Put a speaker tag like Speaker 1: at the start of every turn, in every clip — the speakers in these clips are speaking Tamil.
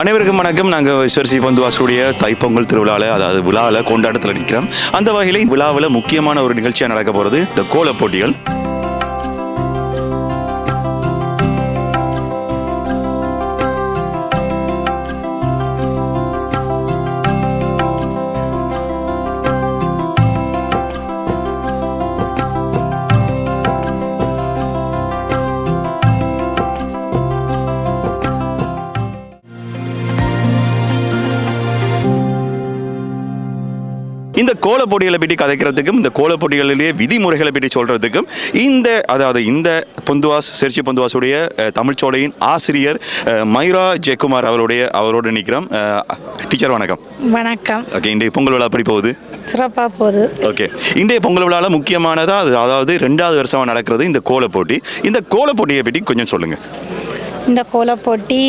Speaker 1: அனைவருக்கும் வணக்கம். நாங்கள் ஸ்வர்சி பந்துவாசுடைய தைப்பொங்கல் திருவிழாவில் அதாவது விழாவில் கொண்டாட்டத்தில் நிற்கிறோம். அந்த வகையில் விழாவில் முக்கியமான ஒரு நிகழ்ச்சியாக நடக்க போகிறது இந்த கோலப் போட்டிகள். இந்த கோலப் போட்டிகளை பற்றி கதைக்கிறதுக்கும் இந்த கோலப் போட்டிகளிலேயே விதிமுறைகளை பற்றி சொல்றதுக்கும் இந்த ஸ்வர்சி பந்துவாசுடைய தமிழ்ச்சோலையின் ஆசிரியர் மைரா ஜெயக்குமார் அவரோடு நிற்கிறோம். டீச்சர் வணக்கம்.
Speaker 2: வணக்கம்.
Speaker 1: ஓகே, இன்றைய பொங்கல் விழா எப்படி போகுது?
Speaker 2: சிறப்பாக போகுது.
Speaker 1: ஓகே, இன்றைய பொங்கல் விழாவில் முக்கியமானதாக அதாவது 2வது வருஷமாக நடக்கிறது இந்த கோலப் போட்டி. இந்த கோலப் போட்டியை பற்றி கொஞ்சம் சொல்லுங்கள்.
Speaker 2: இந்த கோலப் போட்டி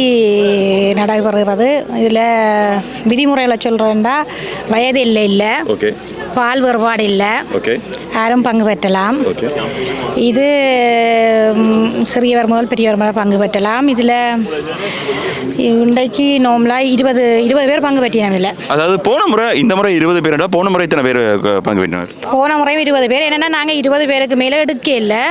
Speaker 2: நடைபெறுகிறது. இதில் விதிமுறைகளை சொல்கிறேன்டா வயது இல்லை,
Speaker 1: ஓகே,
Speaker 2: பால் வேறுபாடு இல்லை,
Speaker 1: ஓகே,
Speaker 2: யாரும் பங்கு பெற்றலாம்.
Speaker 1: ஓகே,
Speaker 2: இது சிறியவர் முதல் பெரியவர் மேலே பங்கு பெற்றலாம். இதில் இன்றைக்கு நார்மலாக 20 பேர் பங்கு பெற்றினோம். இதில்
Speaker 1: அதாவது போன முறை இந்த முறை 20 பேர், போன முறை இத்தனை பேர் பங்கு பெற்றினார்?
Speaker 2: போன முறையும் 20 பேர். என்னென்னா நாங்கள் 20 பேருக்கு மேலே எடுக்க இல்லை.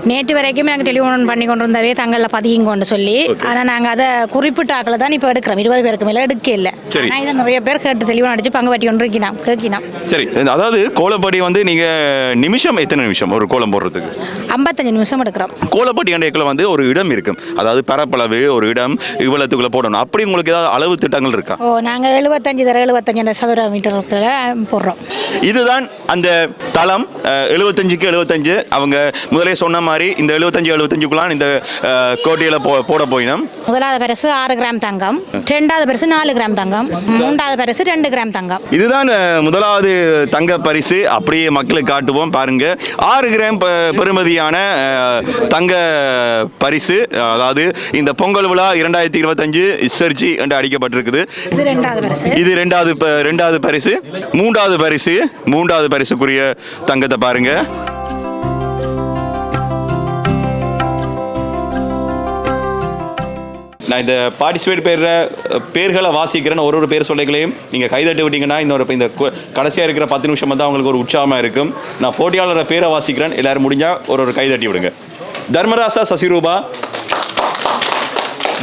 Speaker 2: நேற்று வரைக்கும் நாங்கள் டெலிஃபோன் பண்ணி கொண்டு இருந்தவே தங்களில் பதியும் கொண்டு சொல்லி, ஆனால் நாங்கள் அதை குறிப்பிட்ட ஆக்களை தான் இப்போ எடுக்கிறோம். 20 பேருக்கு மேலே எடுக்க இல்லை. ஆனால் இதை நிறைய பேர் கேட்டு டெலிஃபோன் அடித்து பங்கு பற்றி கொண்டு கேட்கினோம்.
Speaker 1: சரி, அதாவது கோலப்படி நீங்கள் நிமிஷம் எத்தனை நிமிஷம் ஒரு கோலம் போடுறதுக்கு?
Speaker 2: 55 நிமிஷம் எடுக்கிறோம்.
Speaker 1: கோலப்பட்டி அண்டைக்குள்ள ஒரு இடம் இருக்கும், அதாவது பரப்பளவு ஒரு இடம் இவ்வளவுக்குள்ள போடணும். அப்படி உங்களுக்கு ஏதாவது அளவு திட்டங்கள் இருக்கா?
Speaker 2: நாங்கள் 75 சதுர மீட்டருக்குள்ள போடுறோம்.
Speaker 1: இதுதான் அந்த தளம். 75க்கு 75 அவங்க முதலே சொன்ன மாதிரி இந்த 75-75க்குள்ளான் இந்த கோட்டையில போட போயினோம்.
Speaker 2: முதலாவது பரிசு 6 கிராம் தங்கம், 2வது பரிசு 4 கிராம் தங்கம், 3வது பரிசு 2 கிராம் தங்கம்.
Speaker 1: இதுதான் முதலாவது தங்க பரிசு. அப்படியே மக்களுக்கு காட்டுவோம் பாருங்க. 6 கிராம் பெறுமதியான தங்க பரிசு. அதாவது இந்த பொங்கல் விழா 2025 ஸ்வர்சி என்று அடிக்கப்பட்டிருக்குது.
Speaker 2: இது 2வது பரிசு.
Speaker 1: இது 2வது பரிசு. 3வது பரிசுக்குரிய தங்கத்தை பாருங்க. நான் இந்த பார்ட்டிசிபேட் பேர்களை வாசிக்கிறேன். ஒரு பேர் சொல்லிகளையும் நீங்கள் கைதட்டி விட்டீங்கன்னா இந்த கடைசியாக இருக்கிற 10 நிமிஷம் வந்து அவங்களுக்கு ஒரு உற்சாகமாக இருக்கும். நான் போட்டியாளரை பேரை வாசிக்கிறேன். எல்லாரும் முடிஞ்சால் ஒரு கைதட்டி விடுங்க. தர்மராசா சசிரூபா,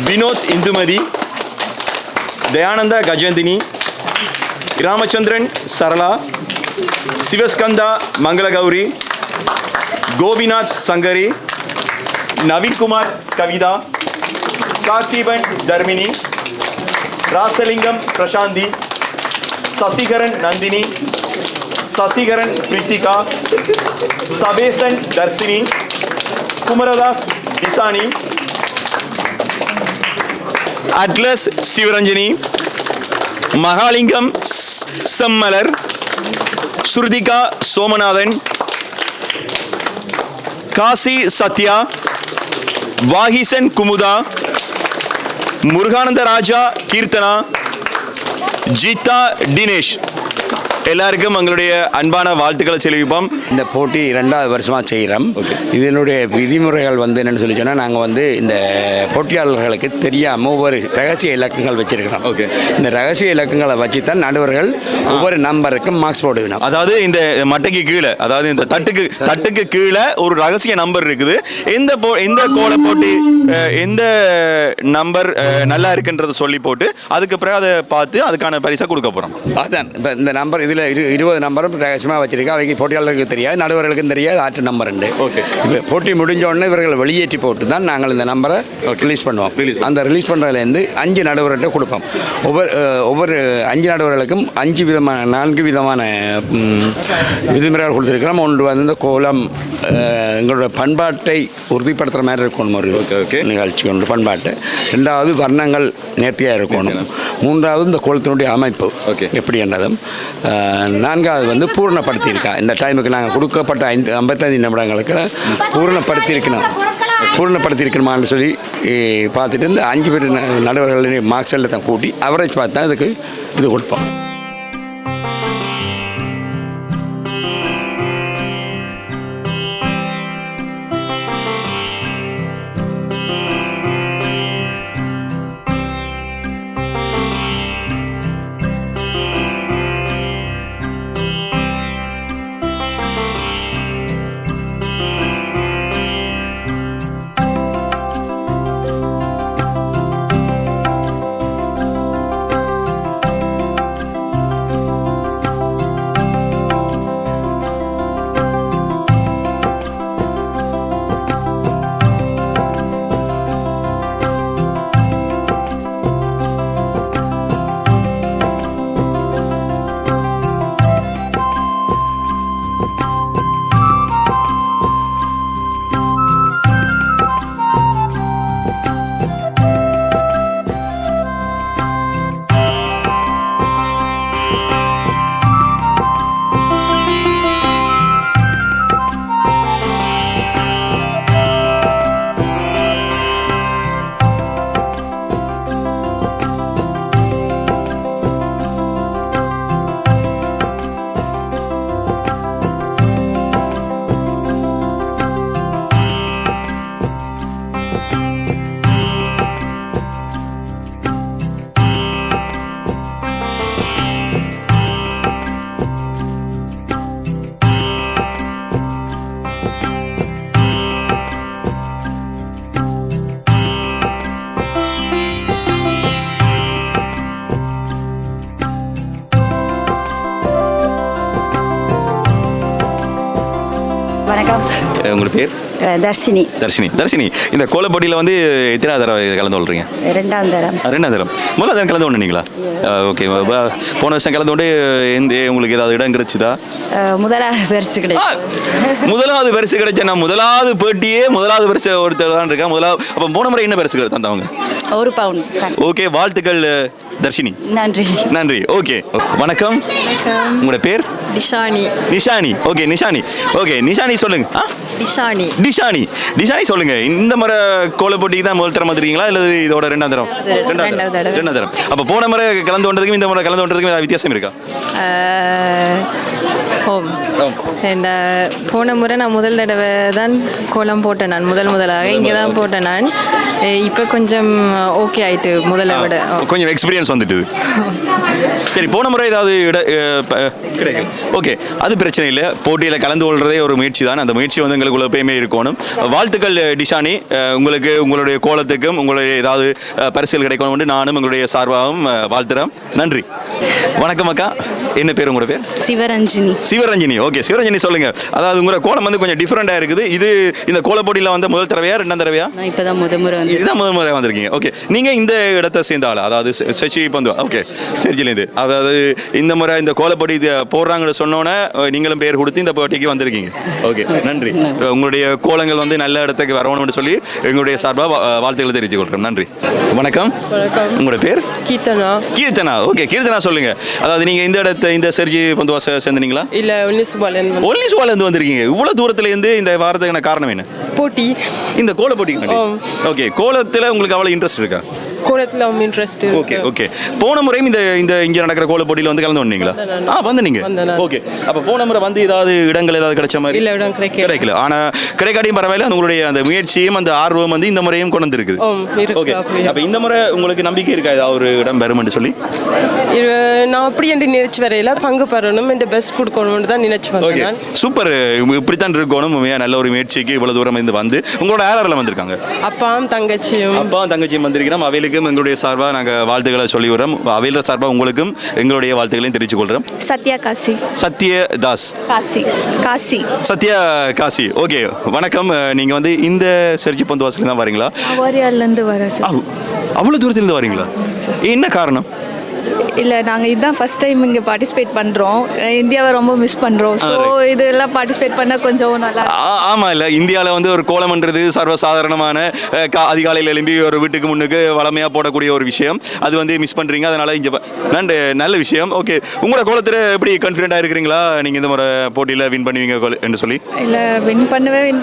Speaker 1: வினோத் இந்துமதி, தயானந்தா கஜேந்தினி, ராமச்சந்திரன் சரளா, சிவஸ்கந்தா மங்களகௌரி, கோபிநாத் சங்கரி, நவீன்குமார் கவிதா, கார்த்திபன் தர்மினி, ராசலிங்கம் பிரசாந்தி, சசிகரன் நந்தினி, சசிகரன் பிரித்திகா, சபேசன் தர்சினி, குமரதாஸ் டிசானி, அட்லஸ் சிவரஞ்சனி, மகாலிங்கம் செம்மலர், ஸ்ருதிகா சோமநாதன், காசி சத்யா, வாகிசன் குமுதா, முருகானந்த ராஜா கீர்த்தனா, ஜீதா தினேஷ். எல்லாருக்கும் எங்களுடைய அன்பான வாழ்த்துக்களை செலுத்திப்போம்.
Speaker 3: இந்த போட்டி 2வது வருஷமாக செய்கிறோம். இதனுடைய விதிமுறைகள் என்னென்னு சொல்லி சொன்னால், நாங்கள் இந்த போட்டியாளர்களுக்கு தெரியாமல் ஒவ்வொரு ரகசிய இலக்கங்கள் வச்சிருக்கிறோம்.
Speaker 1: ஓகே,
Speaker 3: இந்த ரகசிய இலக்கங்களை வச்சு தான் நடுவர்கள் ஒவ்வொரு நம்பருக்கும் மார்க்ஸ் போடுவோம்.
Speaker 1: அதாவது இந்த மட்டைக்கு கீழே, அதாவது இந்த தட்டுக்கு கீழே ஒரு ரகசிய நம்பர் இருக்குது. எந்த கோல போட்டி எந்த நம்பர் நல்லா இருக்குன்றதை சொல்லி போட்டு அதுக்கு பிறகு அதை பார்த்து அதுக்கான பரிசா கொடுக்க போகிறோம்.
Speaker 3: அதுதான் இப்போ இந்த நம்பர். இதில் 20 நம்பரும் ரகசியமாக வச்சிருக்கா. அவங்க போட்டியாளர்களுக்கு தெரியாது, நடுவர்களுக்கும் தெரியாது. ஆற்று நம்பர் உண்டு.
Speaker 1: ஓகே,
Speaker 3: இப்போ போட்டி முடிஞ்ச உடனே இவர்கள் வெளியேற்றி போட்டு தான் நாங்கள் இந்த நம்பரை ரிலீஸ் பண்ணுவோம். அந்த ரிலீஸ் பண்ணுறதுலேருந்து 5 நடுவர்கிட்ட கொடுப்போம். ஒவ்வொரு 5 நடுவர்களுக்கும் 4 விதமான விதிமுறைகள் கொடுத்துருக்கிறோம். ஒன்று இந்த கோலம் எங்களோட பண்பாட்டை உறுதிப்படுத்துகிற மாதிரி இருக்கணும். ஒரு நிகழ்ச்சி ஒன்று பண்பாட்டு. 2வது வர்ணங்கள் நேர்த்தியாக இருக்கணும். 3வது இந்த கோலத்தினுடைய அமைப்பு எப்படி என்றதும். 4வது பூர்ணப்படுத்தியிருக்கா. இந்த டைமுக்கு நாங்கள் கொடுக்கப்பட்ட 55 நிமிடங்களுக்கு பூர்ணப்படுத்தியிருக்கணுமான்னு சொல்லி பார்த்துட்டு இந்த 5 பேர் நடுவர்களின் மார்க்ஸ் எல்லாம் கூட்டி அவரேஜ் பார்த்து தான் இதுக்கு இது கொடுப்போம்.
Speaker 4: வணக்கம்.
Speaker 1: உங்கள் பேர்?
Speaker 4: தர்ஷினி.
Speaker 1: தர்ஷினி, இந்த கோலப்போட்டியில் வந்து எத்தனை தடவை கலந்து கொள்றீங்க?
Speaker 4: 2ஆம் தரம்.
Speaker 1: 2ஆம் தரம். முதல்ல தரம் கலந்து கொண்டீங்களா? ஓகே. போன வருஷம் கலந்து கொண்டு உங்களுக்கு ஏதாவது இடம் கிடைச்சுதா?
Speaker 4: முதலாவது பரிசு கிடைக்கும்.
Speaker 1: முதலாவது பரிசு கிடைச்சா முதலாவது போட்டியே முதலாவது பரிசு ஒருத்தர் தான் இருக்கா. முதலாவது அப்போ போன முறை என்ன பரிசு தந்தவங்க?
Speaker 4: 1 பவுன்.
Speaker 1: ஓகே, வாழ்த்துக்கள் தர்ஷினி.
Speaker 4: நன்றி.
Speaker 1: ஓகே, வணக்கம். உங்களோட பேர்? நிஷானி. ஓகே, நிஷானி சொல்லுங்க. டிஷானி சொல்லுங்க. இந்த முறை கோலப்போட்டிக்கு தான் முதல் தரம் வந்துருக்கீங்களா இல்லை இதோட 2ஆம் தரம்? 2ஆம் தரம். அப்போ போன முறை கலந்து கொண்டதுக்கும் இந்த முறை கலந்து கொண்டதுக்கும் ஏதாவது வித்தியாசம் இருக்கா?
Speaker 5: போன முறை நான் முதல் தடவை தான் கோலம் போட்டேன். நான் முதலாக இங்கே தான் போட்டேன். நான் இப்போ கொஞ்சம் ஓகே ஆயிட்டு முதல்ல விட
Speaker 1: கொஞ்சம் எக்ஸ்பீரியன்ஸ் வந்துட்டு. சரி, போன முறை ஏதாவது கிடைக்கும். ஓகே, அது பிரச்சனை இல்லை. போட்டியில் கலந்து கொள்றதே ஒரு முயற்சி தான். அந்த முயற்சி வந்து எங்களுக்குள்ள எப்பயுமே இருக்கணும். வாழ்த்துக்கள் டிஷானி. உங்களுக்கு உங்களுடைய கோலத்துக்கும் உங்களுடைய ஏதாவது பரிசுகள் கிடைக்கணும் நானும் உங்களுடைய சார்பாகவும் வாழ்த்துறேன். நன்றி. வணக்கம் அக்கா. என்ன பேர் உங்களோட பேர்? சிவரஞ்சினி. ஓகே, சிவரஞ்சினி சொல்லுங்க. அதாவது உங்களோட கோலம் வந்து கொஞ்சம் டிஃப்ரெண்டாக இருக்குது. இது இந்த கோல போட்டியில் வந்து முதல் தடவையா 2ஆம் தடவையா?
Speaker 4: இப்போதான் முதல்
Speaker 1: முறை வந்திருக்கீங்க. ஓகே, நீங்க இந்த இடத்தை சேர்ந்த ஆளா? அதாவது சச்சி பந்து. ஓகே, சரிஜிலேருந்து. அதாவது இந்த முறை இந்த கோலப்போட்டி போடுறாங்கன்னு சொன்னோன்னே நீங்களும் பேர் கொடுத்து இந்த போட்டிக்கு வந்திருக்கீங்க. ஓகே, நன்றி. உங்களுடைய கோலங்கள் வந்து நல்ல இடத்துக்கு வரணும்னு சொல்லி எங்களுடைய சார்பாக வாழ்த்துக்களை தெரிவித்துக் கொள்கிறேன். நன்றி. வணக்கம். உங்களோட பேர்? கீர்த்தனா. ஓகே, கீர்த்தனா சொல்லுங்க. அதாவது நீங்க இந்த இந்த சர்ஜி பந்து சேர்ந்தீங்களா?
Speaker 6: இல்ல,
Speaker 1: ஒல்லிசுவாலேருந்து வந்திருக்கீங்க. இவ்வளவு தூரத்துல இருந்து இந்த வாரத்துக்கான காரணம் என்ன?
Speaker 6: போட்டி.
Speaker 1: இந்த கோல போட்டிக்கு. ஓகே, கோலத்துல உங்களுக்கு அவ்வளவு இன்ட்ரெஸ்ட் இருக்கா?
Speaker 6: கோலத்துல இன்ட்ரெஸ்ட்.
Speaker 1: ஓகே. போன முறையும் இந்த இங்க நடக்கிற கோல போட்டியில வந்து கலந்து வந்தீங்களா? வந்தீங்க. ஓகே, அப்ப போன முறை வந்து ஏதாவது இடங்கள் ஏதாவது கிடைச்ச மாதிரி?
Speaker 6: இல்ல, இடம் கிடைக்கல.
Speaker 1: ஆனா கிடைக்காட்டியும் பரவாயில்ல. உங்களுடைய அந்த முயற்சியும் அந்த ஆர்வம் வந்து இந்த முறையும் கொண்டு வந்திருக்குது. ஓகே, அப்ப இந்த முறை உங்களுக்கு நம்பிக்கை இருக்கா ஏதாவது ஒரு இடம் வரும்னு சொல்லி?
Speaker 6: நான் அப்படி என்று நினைச்சு வரையில பங்கு பெறணும் என்று பெஸ்ட் கொடுக்கணும்னு தான் நினைச்சு வந்தேன்.
Speaker 1: சூப்பர். இப்படித்தான் இருக்கணும். நல்ல ஒரு முயற்சிக்கு இவ்வளவு தூரம் இருந்து வந்து உங்களோட யாரெல்லாம் வந்திருக்காங்க?
Speaker 6: அப்பாவும் தங்கச்சியும்
Speaker 1: வந்திருக்கிறோம். அவைகளுக்கும் எங்களுடைய சார்பாக நாங்கள் வாழ்த்துக்களை சொல்லி விடுறோம். அவையில சார்பாக உங்களுக்கும் எங்களுடைய வாழ்த்துக்களையும் தெரிவித்துக் கொள்கிறோம். சத்யா காசி. ஓகே, வணக்கம். நீங்க வந்து இந்த சர்ஜி பந்து வாசல் தான் வரீங்களா? அவ்வளவு தூரத்திலிருந்து வரீங்களா? என்ன காரணம்?
Speaker 7: இல்லை, நாங்கள் இதுதான் ஃபஸ்ட் டைம் இங்கே பார்ட்டிசிபேட் பண்ணுறோம். இந்தியாவை ரொம்ப மிஸ் பண்ணுறோம். ஸோ இதெல்லாம் பார்ட்டிசிபேட் பண்ணால் கொஞ்சம் நல்லா.
Speaker 1: ஆமாம், இல்லை, இந்தியாவில் வந்து ஒரு கோலம்ன்றது சர்வசாதாரணமான அதிகாலையில் எழும்பி ஒரு வீட்டுக்கு முன்னுக்கு வளமையாக போடக்கூடிய ஒரு விஷயம். அது வந்து மிஸ் பண்ணுறீங்க. அதனால் இங்கே நல்ல விஷயம். ஓகே, உங்களோட கோலத்தில் எப்படி கான்ஃபிடென்ட்டாக இருக்கிறீங்களா நீங்கள் இந்த முறை போட்டியில் வின் பண்ணுவீங்க என்று சொல்லி?
Speaker 7: இல்லை, வின்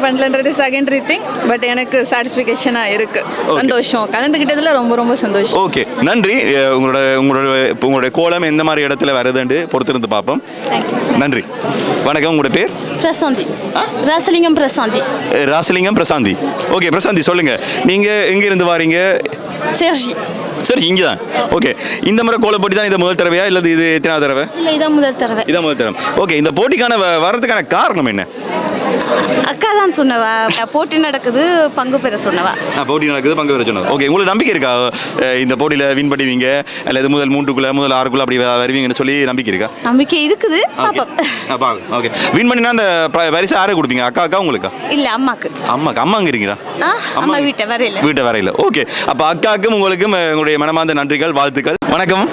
Speaker 7: பண்ணலன்றது செகண்டரி திங். பட் எனக்கு சாட்டிஸ்ஃபிகேஷனாக இருக்குது. சந்தோஷம். கலந்துக்கிட்டதில் ரொம்ப சந்தோஷம்.
Speaker 1: ஓகே, நன்றி. உங்களுடைய கோலம் எந்த மாதிரி இடத்துல வருதுன்னு பொறுத்திருந்து பார்ப்போம். நன்றி. வணக்கம். உங்களோட பேர்? ராசலிங்கம் பிரசாந்தி. ஓகே, பிரசாந்தி சொல்லுங்க. நீங்க எங்க இருந்து வாரீங்க? சரி, இங்கே தான். ஓகே, இந்த முறை கோல போட்டி தான் இது முதல் தடவையா இல்லை இது எத்தனாவது தடவை?
Speaker 4: இதான் முதல் தடவை.
Speaker 1: ஓகே, இந்த போட்டிக்கான வரதுக்கான காரணம் என்ன?
Speaker 4: அக்கா தான் சொன்னவா. போட்டி நடக்குது, பங்கு பெற சொன்னவா.
Speaker 1: ஓகே, உங்களுக்கு நம்பிக்கை இருக்கா இந்த போட்டியில் வின் பண்ணுவீங்க அல்லது முதல் 3க்குள்ள முதல் 6க்குள்ள அப்படி வருவீங்கன்னு சொல்லி நம்பிக்கை இருக்கா?
Speaker 4: நம்பிக்கை இருக்குது.
Speaker 1: ஓகே, வின் பண்ணினா அந்த பரிசு யாரை கொடுப்பீங்க? அக்கா உங்களுக்கு?
Speaker 4: இல்ல, அம்மாக்கு.
Speaker 1: அம்மா இருக்கிறீங்களா?
Speaker 4: அம்மா வீட்டை
Speaker 1: வரையில. ஓகே, அப்ப அக்காவுக்கும் உங்களுக்கும் உங்களுடைய மனமார்ந்த நன்றிகள், வாழ்த்துக்கள். வணக்கம்.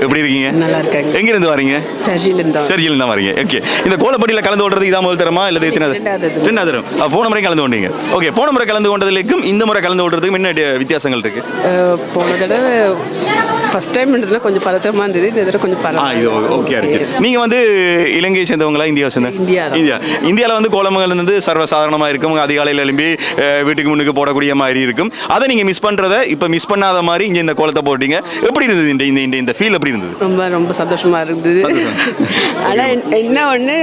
Speaker 1: எப்படி இருக்கீங்க?
Speaker 6: நல்லா இருக்காங்க.
Speaker 1: எங்க இருந்து வரீங்க? சர்ஜில தான் வரீங்க. ஓகே, இந்த கோலப்பட்டியில் கலந்து கொள்றது இதான் முதல் தரமா இல்லை எத்தனை? 2ஆவது தரம். போன முறை கலந்து கொண்டீங்க. ஓகே, போன முறை கலந்து கொண்டதுக்கும் இந்த முறை கலந்து கொள்றதுக்கும் என்ன வித்தியாசங்கள் இருக்கு?
Speaker 6: போன தடவை ஃபர்ஸ்ட் டைம் இருந்ததுன்னா கொஞ்சம் பதட்டமா இருந்தது. இந்த தடவை கொஞ்சம் பரவாயில்லை.
Speaker 1: ஓகே இருக்கு. நீங்க வந்து இலங்கையை சேர்ந்தவங்களா? இந்தியாவை சேர்ந்த? இந்தியாவில் வந்து கோலங்கள் வந்து சர்வசாதாரணமாக இருக்கும். அதிகாலையில் எழும்பி வீட்டுக்கு முன்னுக்கு போடக்கூடிய மாதிரி இருக்கும். அதை நீங்க மிஸ் பண்றதை இப்போ மிஸ் பண்ணாத மாதிரி இங்கே இந்த கோலத்தை போட்டீங்க. எப்படி இருந்தது இந்த ஃபீல்? எப்படி இருந்தது?
Speaker 6: ரொம்ப சந்தோஷமா இருந்தது. ஆனால் என்ன ஒன்று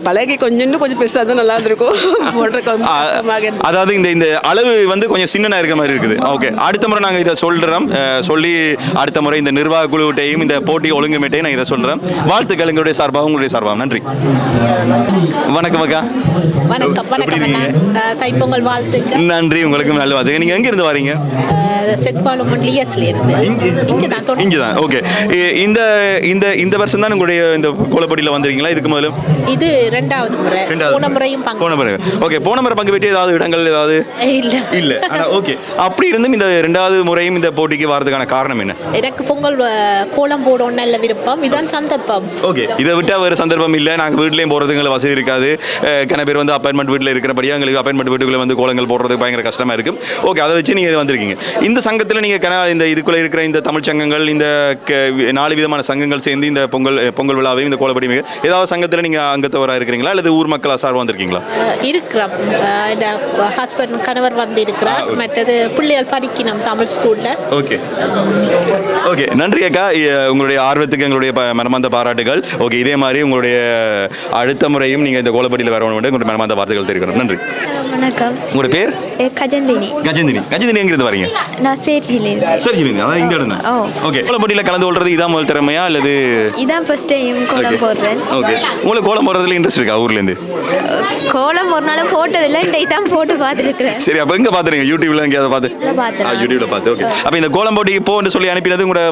Speaker 6: பழகி கொஞ்சம் பெருசாக தான் நல்லா இருந்திருக்கும்.
Speaker 1: அதாவது இந்த அளவு வந்து கொஞ்சம் சின்னனா இருக்க மாதிரி இருக்குது. ஓகே, அடுத்த முறை நாங்கள் இதை சொல்கிறோம். சொல்லி அடுத்த முறை இந்த நிர்வாக குழுவிட்டையும் இந்த போட்டி ஒழுங்குமேட்டையும் நான் இதை சொல்கிறேன். வாழ்த்துக்கள் எங்களுடைய சார்பாக, உங்களுடைய சார்பாக. நன்றி. வணக்கம் அக்கா.
Speaker 8: வணக்கம். தைப்பொங்கல் வாழ்த்துக்கள்.
Speaker 1: நன்றி. உங்களுக்கு நல்ல வாழ்த்துக்கள். நீங்கள் எங்கேருந்து வரீங்க?
Speaker 8: இங்கே தான்.
Speaker 1: ஓகே, இந்த வருஷம் தான் உங்களுடைய இந்த கோலப்பட்டியில் வந்திருக்கீங்களா? இதுக்கு முதல்ல
Speaker 8: இது 2வது முறை. போன முறையும் பங்கு
Speaker 1: போன முறை. ஓகே, போன முறை பங்கு பெற்று ஏதாவது இடங்கள் ஏதாவது
Speaker 8: இல்ல.
Speaker 1: இல்ல. ஆனா ஓகே, அப்படி இருந்தும் இந்த 2வது முறையும் இந்த போட்டிக்கு வரதுக்கான காரணம் என்ன?
Speaker 8: எனக்கு பொங்கல் கோலம் போடணும் நல்ல விருப்பம். இதான் சந்தர்ப்பம்.
Speaker 1: ஓகே, இதை விட்டா வேறு சந்தர்ப்பம் இல்லை. நாங்கள் வீட்லேயும் போகிறதுக்கு வசதி இருக்காது. கன பேர் வந்து அப்பாயின்மெண்ட் வீட்டில் இருக்கிறபடியாக எங்களுக்கு அப்பாயின்மெண்ட் வீட்டுக்குள்ளே வந்து கோலங்கள் போடுறதுக்கு பயங்கர கஷ்டமாக இருக்கும். ஓகே, அதை வச்சு நீங்கள் வந்திருக்கீங்க. இந்த சங்கத்தில் நீங்கள் இந்த இதுக்குள்ளே இருக்கிற இந்த தமிழ் சங்கங்கள், இந்த 4 விதமான சங்கங்கள் சேர்ந்து இந்த பொங்கல் விழாவையும் இந்த கோலப்படி ஏதாவது சங்கத்தில் நீங்கள் அங்கத்தவராக இருக்கிறீங்களா அல்லது ஊர் மக்களா சார்பாக வந்திருக்கீங்களா?
Speaker 8: இருக்கிறோம். இந்த ஹஸ்பண்ட் கணவர் வந்து இருக்கிறார். மற்றது பிள்ளைகள் படிக்கணும் தமிழ் ஸ்கூலில்.
Speaker 1: ஓகே ஓகே, நன்றி அக்கா. உங்களுடைய ஆர்வத்துக்கு எங்களுடைய மனமார்ந்த பாராட்டுகள். ஓகே, இதே மாதிரி உங்களுடைய அடுத்த முறையும் நீங்கள் இந்த கோலப்படியில் வரணும் உங்களுடைய மனமார்ந்த வார்த்தைகள் தெரிவிக்கிறோம். நன்றி.
Speaker 7: வணக்கம்.
Speaker 1: உங்களோட பேர்?
Speaker 7: கஜந்தினி.
Speaker 1: கஜந்தினி எங்கிருந்து வரீங்க?
Speaker 7: நான் சேர்ஜிலேருந்து.
Speaker 1: சரிங்க, அதான் இந்த இடம் தான். ஓகே, கோலப்படியில் கலந்து கொள்றது இதான் முதல் திறமையா அல்லது
Speaker 7: இதான் ஃபர்ஸ்ட் டைம் கோலம் போடுறேன்.
Speaker 1: ஓகே, உங்களுக்கு கோலம் போடுறதுல இன்ட்ரெஸ்ட் இருக்கா ஊர்லேருந்து?
Speaker 7: கோலம் ஒரு நாளும் போட்டதில்லை, தான் போட்டு பார்த்துருக்குறேன்.
Speaker 1: சரி, அப்போ எங்கே பார்த்துறீங்க? யூடியூப்ல எங்கேயாவது பார்த்து? யூடியூப்ல பார்த்து. ஓகே, அப்போ இந்த கோலம் போட்டிக்கு போன்னு சொல்லி அனுப்பினது உங்களோட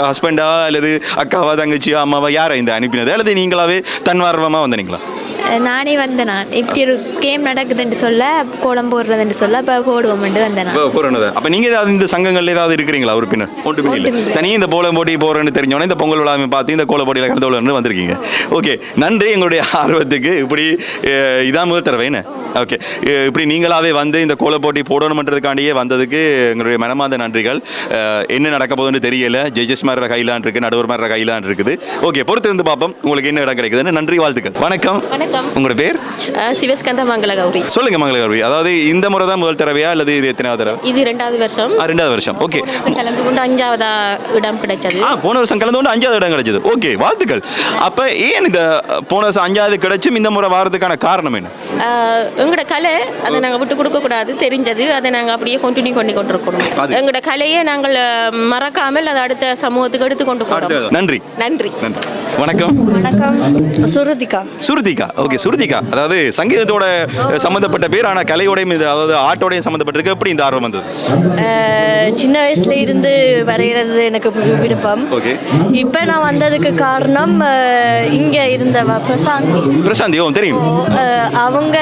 Speaker 1: ஹஸ்பண்டா அல்லது அக்காவா தங்கச்சியா அம்மாவா யாரை இந்த அனுப்பினது அல்லது நீங்களாவே தன்வார்வமாக வந்தீங்களா?
Speaker 7: நானே வந்தேன். இப்படி ஒரு கேம் நடக்குதுன்னு சொல்ல, கோலம் போடுறதுன்னு சொல்ல, இப்போ போடுவோம்ட்டு வந்தேன்.
Speaker 1: அப்போ நீங்கள் ஏதாவது இந்த சங்கங்கள்ல ஏதாவது இருக்கிறீங்களா உறுப்பினர்? ஒன்றுமே இல்லை. தனியாக இந்த கோலம் போட்டி போடுறேன்னு தெரிஞ்சோன்னே இந்த பொங்கல் விழாவை பார்த்து இந்த கோல போட்டியில் கலந்து கொள்ளணும்னு வந்திருக்கீங்க. ஓகே, நன்றி எங்களுடைய ஆர்வத்துக்கு. இப்படி இதான் முதல் தடவைன்னு. ஓகே, இப்படி நீங்களாவே வந்து இந்த கோல போட்டி போடணுன்றதுக்காண்டியே வந்ததுக்கு எங்களுடைய மனமார்ந்த நன்றிகள். என்ன நடக்க போகுதுன்னு தெரியல. ஜட்ஜஸ் மாதிரி கையிலான் இருக்குது, நடுவர் மாதிரி கையிலான் இருக்குது. ஓகே, பொறுத்து இருந்து பார்ப்போம் உங்களுக்கு என்ன இடம் கிடைக்குதுன்னு. நன்றி, வாழ்த்துக்கள். வணக்கம்.
Speaker 5: வணக்கம்.
Speaker 1: உங்களோட பேர்?
Speaker 5: சிவஸ்கந்த மங்கள கௌரி.
Speaker 1: சொல்லுங்க மங்கள கௌரி, அதாவது இந்த முறை தான் முதல் தடவையா அல்லது இது எத்தனாவது தடவை?
Speaker 5: இது 2வது வருஷம்.
Speaker 1: 2வது வருஷம். ஓகே,
Speaker 5: கலந்து கொண்டு 5வது இடம் கிடைச்சது.
Speaker 1: போன வருஷம் கலந்து கொண்டு 5வது இடம் கிடைச்சது. ஓகே, வாழ்த்துக்கள். அப்போ ஏன் இந்த போன வருஷம் 5வது கிடைச்சும் இந்த முறை வாரத்துக்கான காரணம் என்ன?
Speaker 5: எங்களோட கலை அதை நாங்கள் விட்டு கொடுக்க கூடாது, தெரிஞ்சது. அதை நாங்கள் அப்படியே கண்டினியூ பண்ணி கொண்டிருக்கிறோம். எங்களோட கலையை நாங்கள் மறக்காமல் அதை அடுத்த சமூகத்துக்கு எடுத்து கொண்டு போகிறோம்.
Speaker 1: நன்றி.
Speaker 5: நன்றி.
Speaker 1: வணக்கம்.
Speaker 7: வணக்கம். சுருதிகா.
Speaker 1: சுருதிகா. ஓகே, சுருதிகா அதாவது சங்கீதத்தோட சம்மந்தப்பட்ட பேர், ஆனால் கலையோடையும் அதாவது ஆட்டோடையும் சம்மந்தப்பட்டிருக்கு. எப்படி இந்த ஆர்வம் வந்தது?
Speaker 7: சின்ன வயசுல இருந்து வரைகிறது எனக்கு விருப்பம்.
Speaker 1: ஓகே,
Speaker 7: இப்போ நான் வந்ததுக்கு காரணம் இங்கே இருந்தவ பிரசாந்தி.
Speaker 1: ஓ, தெரியும்.
Speaker 7: அவங்க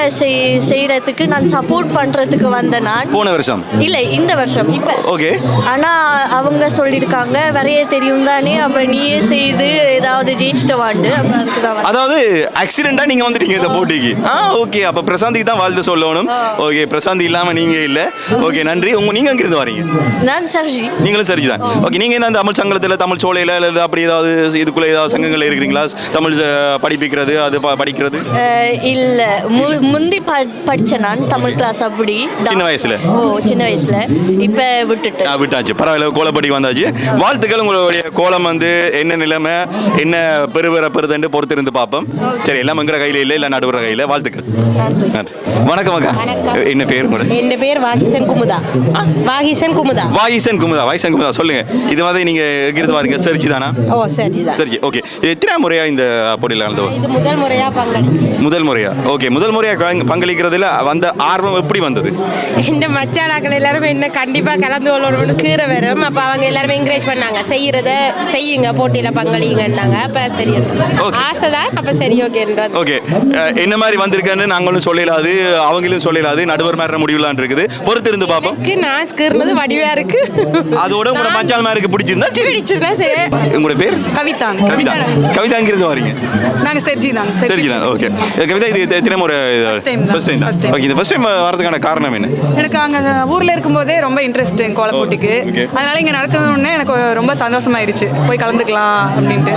Speaker 7: செய்யறதுக்கு நான் சப்போர்ட் பண்றதுக்கு வந்த நான்
Speaker 1: போன வருஷம்
Speaker 7: இல்லை, இந்த வருஷம். இப்போ ஓகே, ஆனா அவங்க சொல்லியிருக்காங்க வரைய தெரியும் தானே, அப்ப நீயே செய்து ஏதாவது ஜெயிச்சுட்டு வாண்டு.
Speaker 1: அதாவது ஆக்சிடென்ட்டா நீங்க வந்துட்டீங்க இந்த போட்டிக்கு. ஓகே, அப்ப பிரசாந்திக்கு தான் வாழ்த்து சொல்லணும். ஓகே, பிரசாந்தி இல்லாம நீங்க இல்ல. ஓகே, நன்றி. நீங்க எங்க இருந்து வரீங்க?
Speaker 7: நான் சர்ஜி.
Speaker 1: நீங்களும் சர்ஜி தான். ஓகே, நீங்க இந்த தமிழ் சங்கத்துல தமிழ் சோலையில அல்லது அப்படி ஏதாவது இதுக்குள்ள ஏதாவது சங்கங்கள் இருக்கிறீங்களா? தமிழ் படிப்பிக்கிறது, அது படிக்கிறது?
Speaker 7: இல்ல, முந்தி படிச்சேன் நான் தமிழ் கிளாஸ். அப்படி
Speaker 1: சின்ன வயசுல?
Speaker 7: சின்ன வயசுல. இப்ப விட்டாச்சு.
Speaker 1: பரவாயில்ல, கோலப்படி வந்தாச்சு. வாழ்த்துக்கள். உங்களுடைய கோலம் வந்து என்ன நிலைமை, என்ன பெருதுன்னு பொறுத்திருந்து பார்ப்போம். சரி, எல்லாம் எங்கிற கையில இல்லை நடுவர் கையில. வாழ்த்துக்கள். நன்றி. வணக்கம் அக்கா. என்ன பேர் கூட?
Speaker 5: என் பேர் வாகிசன் குமுதா.
Speaker 1: வாகிசன் குமுதா. சொல்லுங்க, இது மாதிரி நீங்க எங்கிருந்து வரீங்க? சர்ஜி தானா? சரி. ஓகே, எத்தனை முறையா இந்த போட்டியில் கலந்து?
Speaker 5: இது முதல் முறையா பங்களிக்கிறேன்.
Speaker 1: முதல் முறையா? ஓகே, முதல் முறையா பங்களிக்கிறதுல வந்த ஆர்வம் எப்படி வந்தது?
Speaker 5: இந்த மச்சானாக்கள் எல்லாரும் என்ன கண்டிப்பா கலந்து கொள்ளணும்னு கீரை வரும். அப்ப அவங்க எல்லாரும் என்கரேஜ் பண்ணாங்க, செய்யறத செய்யுங்க, போட்டியில பங்களிங்கன்னாங்க. அப்ப சரி, ஆசைதான். அப்ப சரி, ஓகே.
Speaker 1: ஓகே, என்ன மாதிரி வந்திருக்கேன்னு நாங்களும் சொல்லலாது, அவங்களும் சொல்லலாது, நடுவர் மாதிரி முடிவுலான் இருக்குது. பொறுத்து இருந்து பார்ப்போம்.
Speaker 5: நான் கீர்னது வடிவா இருக்கு.
Speaker 1: அதோட உங்களோட மச்சான் மாதிரி பிடிச்சிருந்தா சரி. உங்களோட பேர்?
Speaker 5: கவிதா.
Speaker 1: கவிதா எங்கிருந்து வரீங்க?
Speaker 5: நாங்க சர்ஜி தான்.
Speaker 1: ஓகே, கவிதா, இது எத்தனை முறை? First time. ஓகே, இந்த ஃபர்ஸ்ட் டைம் வரதுக்கான காரணம் என்ன?
Speaker 5: எனக்கு அங்கே ஊரில் இருக்கும்போதே ரொம்ப இன்ட்ரெஸ்ட் கோல போட்டிக்கு. அதனால இங்கே நடக்கணும்னு எனக்கு ரொம்ப சந்தோஷமாயிருச்சு, போய் கலந்துக்கலாம் அப்படின்ட்டு.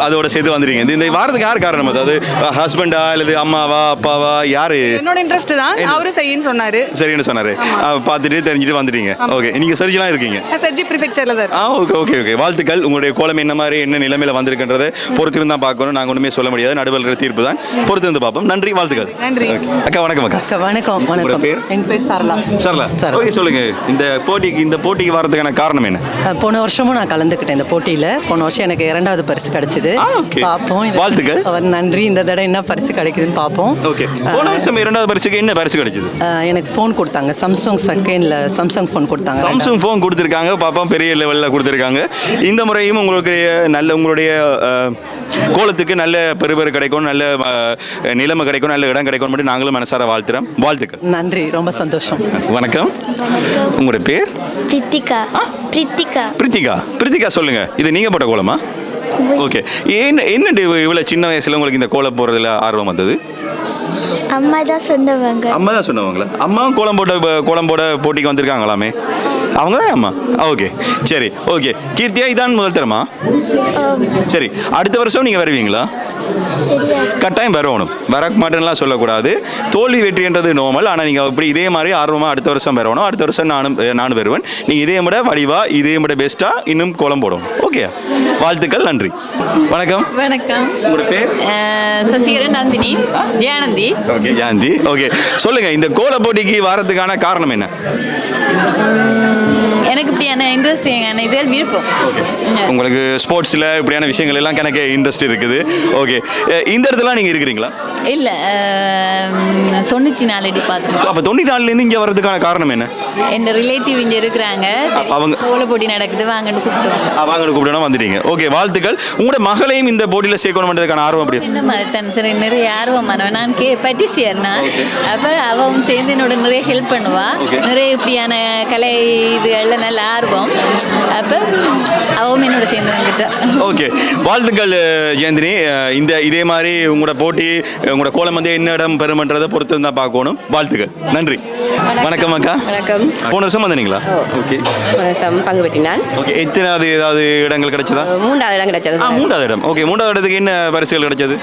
Speaker 1: அதோட சேர்த்து வந்துருங்க. இந்த வாரத்துக்கு யார் காரணம்? அதாவது ஹஸ்பண்டா அல்லது அம்மாவா அப்பாவா யாரு?
Speaker 5: என்னோட இன்ட்ரெஸ்ட் தான். அவரு செய்யின்னு சொன்னாரு.
Speaker 1: சரின்னு சொன்னாரு. பார்த்துட்டு தெரிஞ்சுட்டு வந்துட்டீங்க. ஓகே, நீங்க சர்ஜிலாம் இருக்கீங்க?
Speaker 5: சர்ஜி ப்ரிஃபெக்சர்ல தான்.
Speaker 1: ஓகே. வாழ்த்துக்கள். உங்களுடைய கோலம் என்ன மாதிரி, என்ன நிலைமையில வந்திருக்கின்றதை பொறுத்திருந்தா பார்க்கணும். நாங்கள் ஒன்றுமே சொல்ல முடியாது, நடுவர்கள் தீர்ப்பு தான். பொறுத்திருந்து பார்ப்போம். நன்றி, வாழ்த்துக்கள்.
Speaker 5: நன்றி.
Speaker 1: அக்கா வணக்கம் அக்கா.
Speaker 9: வணக்கம்
Speaker 1: உங்களோட
Speaker 9: வணக்கம்.
Speaker 1: பேர்?
Speaker 9: எங்கள் பேர் சரளா.
Speaker 1: சரளா. ஓகே, சொல்லுங்க. இந்த போட்டிக்கு வரதுக்கான காரணம் என்ன?
Speaker 9: போன வருஷமும் நான் கலந்துக்கிட்டேன் இந்த போட்டியில். போன வருஷம் எனக்கு 2வது பரிசு கிடைச்சது.
Speaker 1: okay.
Speaker 9: பார்ப்போம்.
Speaker 1: வாழ்த்துக்கள்.
Speaker 9: அவர் நன்றி. இந்த தடவை என்ன பரிசு கிடைக்குதுன்னு பார்ப்போம்.
Speaker 1: ஓகே. போன வருஷம் 2வது பரிசுக்கு என்ன பரிசு கிடைச்சது?
Speaker 9: எனக்கு ஃபோன் கொடுத்தாங்க. சாம்சங் செகண்டில் சாம்சங் ஃபோன் கொடுத்தாங்க.
Speaker 1: சாம்சங் ஃபோன் கொடுத்துருக்காங்க. பாப்போம், பெரிய லெவலில் கொடுத்துருக்காங்க. இந்த முறையும் உங்களுடைய கோலத்துக்கு நல்ல பெருபெரு கிடைக்கும், நல்ல நிலைமை கிடைக்கும், நல்ல இடம் கிடைக்கும் மட்டும் நாங்களும் மனசார வாழ்த்துறோம். வாழ்த்துக்கள்.
Speaker 9: நன்றி, ரொம்ப சந்தோஷம்.
Speaker 1: வணக்கம். உங்களோட பேர்?
Speaker 10: பிரித்திகா.
Speaker 1: பிரித்திகா, சொல்லுங்க. இது நீங்க போட்ட கோலமா? ஓகே. என்ன இவ்வளோ சின்ன வயசுல உங்களுக்கு இந்த கோலம் போடுறதுல ஆர்வம் வந்தது?
Speaker 10: அம்மா தான் சொன்னவங்களா?
Speaker 1: அம்மாவும் கோலம் போட போட்டிக்கு வந்திருக்காங்களாமே? அவங்க தான் அம்மா. ஓகே, சரி. ஓகே, கீர்த்தியா, இதான் முதல் தரமா? சரி, அடுத்த வருஷம் நீங்கள் வருவீங்களா? கட்டாயம் வரணும். வர மாட்டேன்லாம் சொல்லக்கூடாது. தோல்வி வெற்றின்றது நார்மல். ஆனால் நீங்கள் இப்படி இதே மாதிரி ஆர்வமாக அடுத்த வருஷம் வரணும். அடுத்த வருஷம் நானும் வருவேன். நீங்கள் இதே விட வடிவா, இதே விட பெஸ்ட்டாக இன்னும் கோலம் போடணும். ஓகே, வாழ்த்துக்கள். நன்றி. வணக்கம்.
Speaker 11: வணக்கம்.
Speaker 1: உங்களோட பேர்?
Speaker 11: சசிகரன் நந்தினி. ஜெயானந்தி.
Speaker 1: ஓகே, ஜெயந்தி. ஓகே, சொல்லுங்கள். இந்த கோல போட்டிக்கு வரதுக்கான காரணம் என்ன?
Speaker 11: எனக்கு இப்படியான இன்ட்ரெஸ்டிங்கான இதுகள் விருப்பம்.
Speaker 1: உங்களுக்கு ஸ்போர்ட்ஸில் இப்படியான விஷயங்கள் எல்லாம் எனக்கு இன்ட்ரெஸ்ட் இருக்குது. ஓகே, இந்த இடத்துல நீங்கள் இருக்கிறீங்களா?
Speaker 11: இல்லை, 94 அடி பார்த்துருக்கோம்.
Speaker 1: அப்போ 94லேருந்து இங்கே வர்றதுக்கான காரணம் என்ன?
Speaker 11: என் ரிலேட்டிவ் இங்கே இருக்கிறாங்க.
Speaker 1: அவங்க
Speaker 11: கோல போட்டி நடக்குது, வாங்கன்னு
Speaker 1: கூப்பிட்டோம். வந்துட்டீங்க. ஓகே, வாழ்த்துக்கள். உங்களோட மகளையும் இந்த போட்டியில் சேர்க்கணுன்றதுக்கான ஆர்வம் அப்படி
Speaker 11: என்ன மாதிரி தான் சார், நிறைய ஆர்வம் பண்ணவன். நான் பட்டிசியர்னா, அப்போ அவன் சேர்ந்து என்னோட நிறைய ஹெல்ப் பண்ணுவா. நிறைய இப்படியான கலை இதுகளில் நல்ல ஆர்வம். அப்போ அவன் என்னோட சேர்ந்து வந்துட்டான்.
Speaker 1: ஓகே, வாழ்த்துக்கள் ஜெயந்தினி. இதே மாதிரி உங்களோட போட்டி, உங்களோட கோலம் வந்து என்ன இடம் பெறுமன்றதை பொறுத்து தான் பார்க்கணும். வாழ்த்துக்கள். நன்றி. வணக்கம் அக்கா.
Speaker 6: வணக்கம்.
Speaker 1: போன வருஷம் வந்தீங்களா? ஓகே,
Speaker 6: பங்கு பெற்றினான்.
Speaker 1: ஓகே, ஏதாவது இடங்கள் கிடைச்சதா?
Speaker 6: 3வது இடம் கிடைச்சது.
Speaker 1: 3வது இடம். ஓகே, 3வது இடத்துக்கு என்ன பரிசுகள் கிடைச்சது?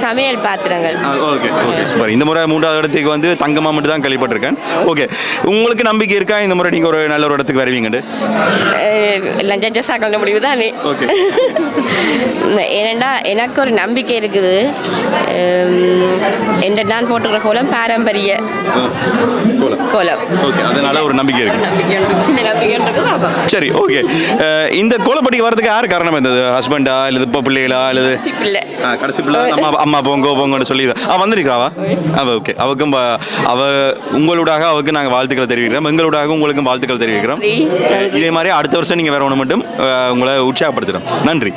Speaker 6: சமையல் பாத்திரங்கள்.
Speaker 1: Okay, super. இந்த முறை 3வது இடத்துக்கு வந்து தங்கமாக மட்டும் தான் கேள்விப்பட்டிருக்கேன். ஓகே, உங்களுக்கு நம்பிக்கை இருக்கா இந்த முறை நீங்கள் ஒரு நல்ல ஒரு இடத்துக்கு வருவீங்கன்னு?
Speaker 6: எல்லாம் ஜட்ஜஸாக கண்ட முடிவு தானே.
Speaker 1: ஓகே.
Speaker 6: ஏனெண்டா எனக்கு ஒரு நம்பிக்கை இருக்குது. நான் போட்டுக்கிற கோலம் பாரம்பரிய கோலம்.
Speaker 1: ஓகே, அதனால ஒரு நம்பிக்கை இருக்கு. சரி, ஓகே. இந்த கோலப்படிக்கு வரதுக்கு யார் காரணம் இருந்தது? ஹஸ்பண்டா இல்லது இப்போ பிள்ளைகளா அல்லது கடைசி பிள்ளை? அம்மா போங்கன்னு சொல்லி வந்திருக்காவா? ஓகே, அவருக்கும் உங்களோடாக அவருக்கு நாங்கள் வாழ்த்துக்களை தெரிவிக்கிறோம். எங்களோடாக உங்களுக்கும் வாழ்த்துக்கள் தெரிவிக்கிறோம். இதே மாதிரி அடுத்த வருஷம் நீங்கள் வரணும் மட்டும் உங்களை உற்சாகப்படுத்துகிறோம். நன்றி.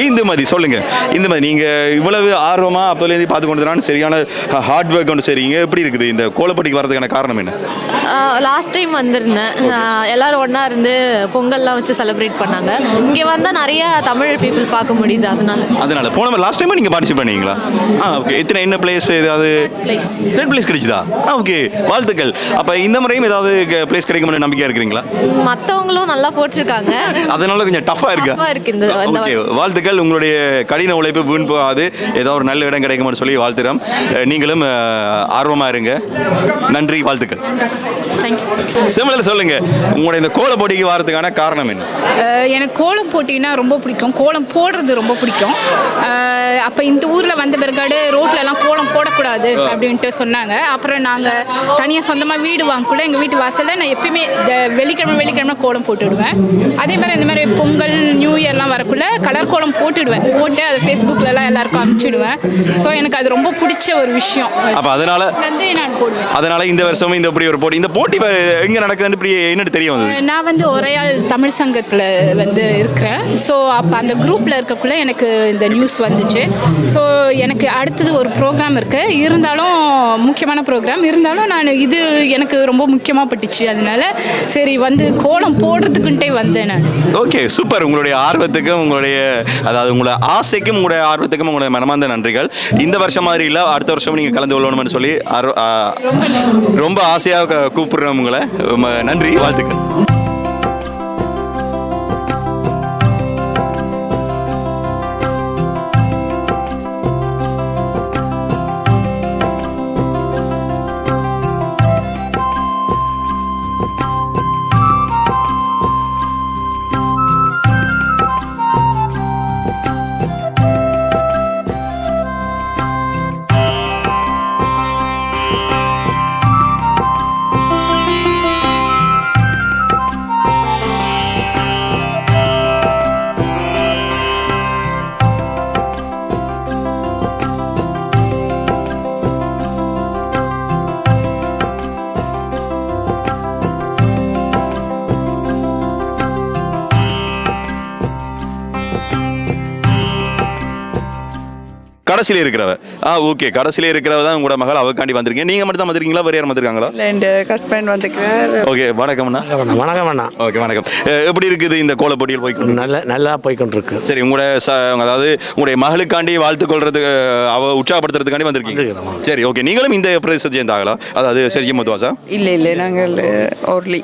Speaker 1: இந்துமதி, சொல்லுங்க. இந்துமதி, நீங்கள் இவ்வளவு ஆர்வமாக அப்போலேருந்து பார்த்து கொண்டு தான் சரியான ஹார்ட் ஒர்க் ஒன்று செய்றீங்க. எப்படி இருக்குது இந்த கோலப்படிக்கு வரதுக்கான காரணம் என்ன?
Speaker 11: லாஸ்ட் டைம் வந்திருந்தேன். எல்லாரும் ஒன்றா இருந்து பொங்கல்லாம் வச்சு செலிப்ரேட் பண்ணாங்க. இங்கே வந்தால் நிறைய தமிழ் பீப்புள் பார்க்க முடியுது. அதனால போன லாஸ்ட் டைம் நீங்கள் பார்ட்டிசிபேட் பண்ணீங்களா? ஓகே. என்ன பிளேஸ்? ஏதாவது தேர்ட் பிளேஸ் கிடைச்சதா? ஓகே, வாழ்த்துக்கள். அப்போ இந்த முறையும் ஏதாவது பிளேஸ் கிடைக்கும்னு நம்பிக்கையாக இருக்கிறீங்களா? மற்றவங்களும் நல்லா போட்டிருக்காங்க,
Speaker 1: அதனால கொஞ்சம் டஃப்பாக இருக்கு. ஓகே, வாழ்த்துக்கள். உங்களுடைய கடின உழைப்பு வீண் போகாது. ஏதோ ஒரு நல்ல இடம் கிடைக்கும்னு சொல்லி வாழ்த்துறோம். நீங்களும் ஆர்வமாக இருங்க. நன்றி, வாழ்த்துக்கள். சிமிலர் சொல்லுங்க, உங்களுடைய இந்த கோல போட்டிக்கு வரதுக்கான காரணம் என்ன?
Speaker 12: எனக்கு கோலம் போட்டினா ரொம்ப பிடிக்கும். கோலம் போடுறது ரொம்ப பிடிக்கும். அப்போ இந்த ஊரில் வந்த பிறகாடு ரோட்லலாம் கோலம் போடக்கூடாது அப்படின்ட்டு சொன்னாங்க. அப்புறம் நாங்கள் தனியாக சொந்தமாக வீடு வாங்கக்குள்ள எங்கள் வீட்டு வாசலில் நான் எப்பயுமே வெள்ளிக்கிழமை கோலம் போட்டுவிடுவேன். அதே மாதிரி இந்த மாதிரி பொங்கல் நியூ இயர்லாம் வரக்குள்ள கலர் கோலம் போட்டு அதை ஃபேஸ்புக்கிலலாம் எல்லாருக்கும் அனுப்பிச்சிடுவேன். ஸோ எனக்கு அது ரொம்ப பிடிச்ச ஒரு விஷயம்.
Speaker 1: அப்போ அதனால
Speaker 12: நான் போடுவேன்.
Speaker 1: அதனால இந்த வருஷமும் இந்த இப்படி ஒரு போட்டி, இந்த போட்டி எங்கே நடக்குதுன்னு இப்படி என்னன்னு தெரிய வந்தது?
Speaker 12: நான் வந்து ஒரையால் தமிழ் சங்கத்தில் வந்து இருக்கிறேன். ஸோ அப்போ அந்த குரூப்பில் இருக்கக்குள்ள எனக்கு இந்த நியூஸ் வந்துச்சு. ஸோ எனக்கு அடுத்தது ஒரு ப்ரோக்ராம் இருக்குது, இருந்தாலும் முக்கியமான ப்ரோக்ராம் இருந்தாலும் நான் இது எனக்கு ரொம்ப முக்கியமாக பட்டுச்சு. அதனால சரி வந்து கோலம் போடுறதுக்குன்ட்டே வந்தேன் நான்.
Speaker 1: Okay, super. உங்களுடைய ஆர்வத்துக்கும் அதாவது உங்களோட ஆசைக்கும் உங்களுடைய ஆர்வத்துக்கும் உங்களுடைய மனமார்ந்த நன்றிகள். இந்த வருஷம் மாதிரி இல்லை, அடுத்த வருஷம் நீங்கள் கலந்து கொள்ளணும்னு சொல்லி ரொம்ப ஆசையாக கூப்பிடுறோம் உங்களை. நன்றி, வாழ்த்துக்கள். கடைசியில் இருக்கிறவ ஓகே கடைசியில் இருக்கிறவ தான் உங்களோட மகள் அவக்காண்டி வந்திருக்கீங்க. நீங்கள் மட்டும் தான் வந்திருக்கீங்களா, வேறு யாரும் வந்திருக்காங்களா?
Speaker 7: இந்த ஹஸ்பண்ட் வந்துக்கிறார்.
Speaker 1: ஓகே வணக்கம்ண்ணா.
Speaker 13: வணக்கம் அண்ணா.
Speaker 1: ஓகே வணக்கம். எப்படி இருக்குது இந்த கோல போட்டியில் போய்க்கொண்டு?
Speaker 13: நல்லா போய்கொண்டிருக்கு.
Speaker 1: சரி, அதாவது உங்களுடைய மகளுக்காண்டி வாழ்த்து கொள்றதுக்கு உற்சாகப்படுத்துறதுக்காண்டி வந்திருக்கீங்க. சரி ஓகே, நீங்களும் இந்த பிரதேசத்தை சேர்ந்தாங்களா? அதாவது சரி மதுவாசா?
Speaker 7: இல்லை நாங்கள் ஓர்லி.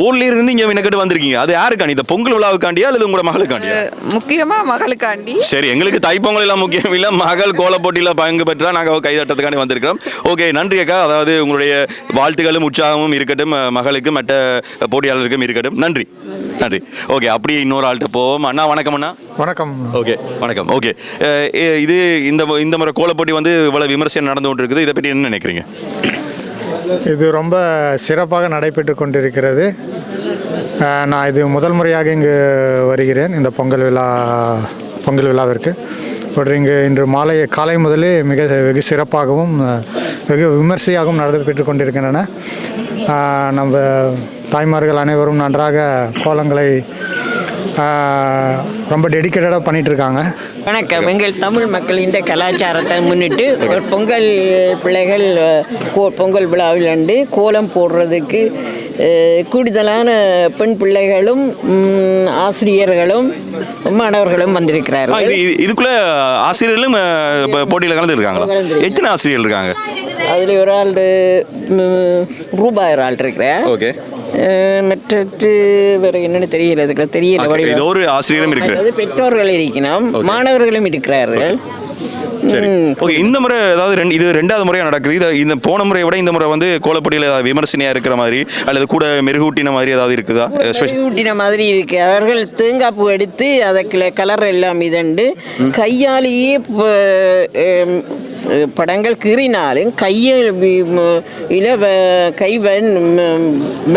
Speaker 1: ஊர்ல இருந்து இங்கே வினக்கிட்டு வந்திருக்கீங்க. அது யாருக்காண்டி, இந்த பொங்கல் விழாவுக்காண்டியா அல்லது உங்களோட மகளுக்காண்டியா?
Speaker 7: முக்கியமாக மகளுக்காண்டி.
Speaker 1: சரி, எங்களுக்கு தைப்பொங்கல் எல்லாம் முக்கியம் இல்லை, மகள் கோல போட்டியில் பங்கு பெற்றா நாங்கள் கைதட்டத்துக்காண்டி வந்திருக்கிறோம். ஓகே நன்றி அக்கா. அதாவது உங்களுடைய வாழ்த்துக்களும் உற்சாகமும் இருக்கட்டும், மகளுக்கும் மற்ற போட்டியாளருக்கும் இருக்கட்டும். நன்றி நன்றி. ஓகே, அப்படியே இன்னொரு ஆள்கிட்ட போவோம். அண்ணா வணக்கம். அண்ணா
Speaker 14: வணக்கம்.
Speaker 1: ஓகே வணக்கம். ஓகே, இது இந்த முறை கோல போட்டி வந்து இவ்வளவு விமர்சனம் நடந்து கொண்டு இருக்குது, இதை பற்றி என்ன நினைக்கிறீங்க?
Speaker 14: இது ரொம்ப சிறப்பாக நடைபெற்று கொண்டிருக்கிறது. நான் இது முதல் முறையாக இங்கு வருகிறேன் இந்த பொங்கல் விழாவிற்கு. இன்று காலை முதலே வெகு சிறப்பாகவும் வெகு விமர்சையாகவும் நடைபெற்று கொண்டிருக்கின்றன. நம்ம தாய்மார்கள் அனைவரும் நன்றாக கோலங்களை ரொம்ப டெடிக்கேட்டடாக பண்ணிகிட்ருக்காங்க.
Speaker 15: வணக்கம். எங்கள் தமிழ் மக்கள் இந்த கலாச்சாரத்தை முன்னிட்டு பொங்கல் பிள்ளைகள் பொங்கல் விழாவில் கோலம் போடுறதுக்கு கூடுதலான பெண் பிள்ளைகளும் ஆசிரியர்களும் மாணவர்களும் வந்திருக்கிறார்கள்.
Speaker 1: இதுக்குள்ள ஆசிரியர்களும் போட்டியில் கலந்துருக்காங்களா? எத்தனை ஆசிரியர்கள் இருக்காங்க?
Speaker 15: அதில் ஒரு ஆள் ரூபாய் ஒரு ஆள் இருக்கிறேன்.
Speaker 1: ஓகே,
Speaker 15: மற்றது வேறு என்னன்னு தெரியல.
Speaker 1: ஒரு ஆசிரியரும் இருக்கிறார்,
Speaker 15: பெற்றோர்கள் இருக்கணும், மாணவர்களும் இருக்கிறார்கள்.
Speaker 1: ஓகே, இந்த முறை அதாவது இது ரெண்டாவது முறையாக நடக்குது. இந்த போன முறையை விட இந்த முறை வந்து கோலப்பொடியில் ஏதாவது விமர்சனையாக இருக்கிற மாதிரி அல்லது கூட மெருகூட்டின மாதிரி ஏதாவது இருக்குதா?
Speaker 15: மெருகூட்டின மாதிரி இருக்கு. அவர்கள் தேங்காய் பூ எடுத்து அதுக்குள்ள கலர் எல்லாம் இதண்டு கையாலேயே படங்கள் கீறினாலும் கை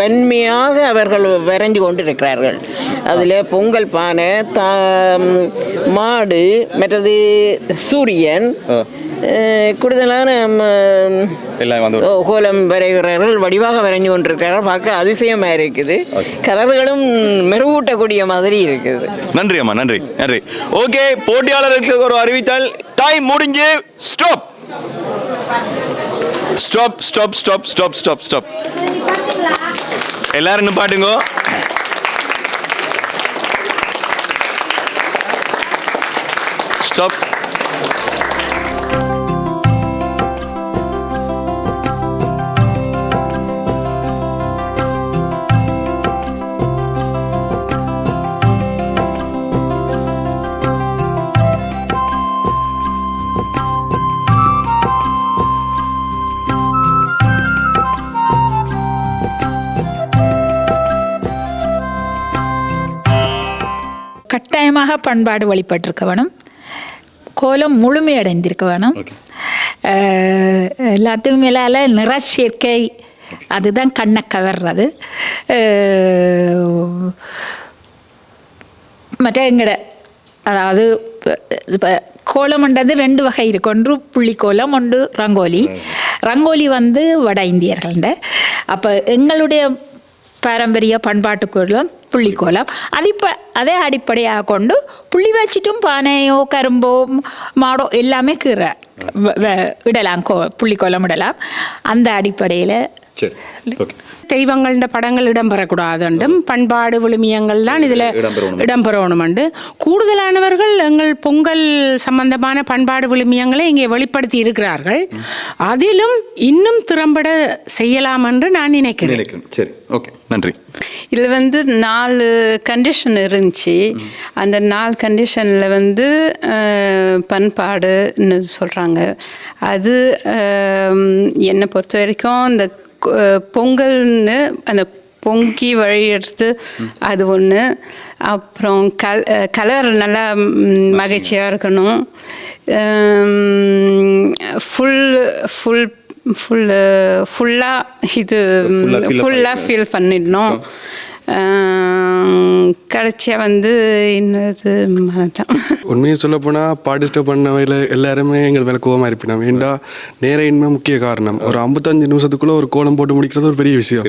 Speaker 15: வன்மையாக அவர்கள் வரைஞ்சு கொண்டு இருக்கிறார்கள். அதில் பொங்கல் பானை, மாடு, மற்றது சூரியன், கூடுதலான கோலம் வரைகிறவர்கள் வடிவாக வரைஞ்சு கொண்டிருக்கிறார்கள். பார்க்க அதிசயமாக இருக்குது. கலர்களும் மெருகூட்டக்கூடிய மாதிரி இருக்குது.
Speaker 1: நன்றி அம்மா, நன்றி நன்றி. ஓகே, போட்டியாளர்களுக்கு ஒரு அறிவித்தல். டைம் முடிஞ்சு. Stop stop stop stop stop stop stop. எல்லாரும் நிப்பாட்டுங்க. ஸ்டாப்.
Speaker 16: கட்டாயமாக பண்பாடு வழிபட்டிருக்க வேணும். கோலம் முழுமையடைந்திருக்க வேணும். எல்லாத்துக்கும் மேலால் நிற சேர்க்கை அதுதான் கண்ணை கவர்றது. மற்ற எங்கட அதாவது கோலம்ன்றது ரெண்டு வகை இருக்குது. ஒன்று புள்ளிக்கோலம், ஒன்று ரங்கோலி. ரங்கோலி வந்து வட இந்தியர்கள்ட. அப்போ எங்களுடைய பாரம்பரிய பண்பாட்டு கோலம் புள்ளிக்கோலம். அதே அடிப்படையாக கொண்டு புள்ளி வச்சிட்டும் பானையோ கரும்போ மாடோ எல்லாமே இடலாம், புள்ளிக்கோலம் இடலாம். அந்த அடிப்படையில்
Speaker 5: தெய்வங்கள படங்கள் இடம்பெறக்கூடாதுண்டும் பண்பாடு விழுமியங்கள் தான் இதில் இடம்பெறணுமெண்டு கூடுதலானவர்கள் எங்கள் பொங்கல் சம்பந்தமான பண்பாடு விழுமியங்களை இங்கே வெளிப்படுத்தி இருக்கிறார்கள். அதிலும் இன்னும் திறம்பட செய்யலாம் என்று நான் நினைக்கிறேன்.
Speaker 1: சரி, ஓகே, நன்றி.
Speaker 7: இதில் வந்து 4 கண்டிஷன் இருந்துச்சு. அந்த 4 கண்டிஷனில் பண்பாடுன்னு சொல்கிறாங்க. அது என்னை பொறுத்த வரைக்கும் இந்த பொங்கல்னு அந்த பொங்கி வழியெடுத்து அது ஒன்று. அப்புறம் கலர் நல்லா மகிழ்ச்சியாக இருக்கணும். ஃபுல்லாக இது ஃபுல்லாக ஃபீல் பண்ணிடணும். கடைசியாக இன்னது தான்.
Speaker 17: உண்மையை சொல்லப்போனால் பார்ட்டிசிபேட் பண்ணவையில் எல்லாருமே எங்கள் மேலே கோவமாக இருப்பினோம். ஏண்டா நேர இன்மை முக்கிய காரணம். ஒரு 55 நிமிஷத்துக்குள்ளே ஒரு கோலம் போட்டு முடிக்கிறது ஒரு பெரிய விஷயம்.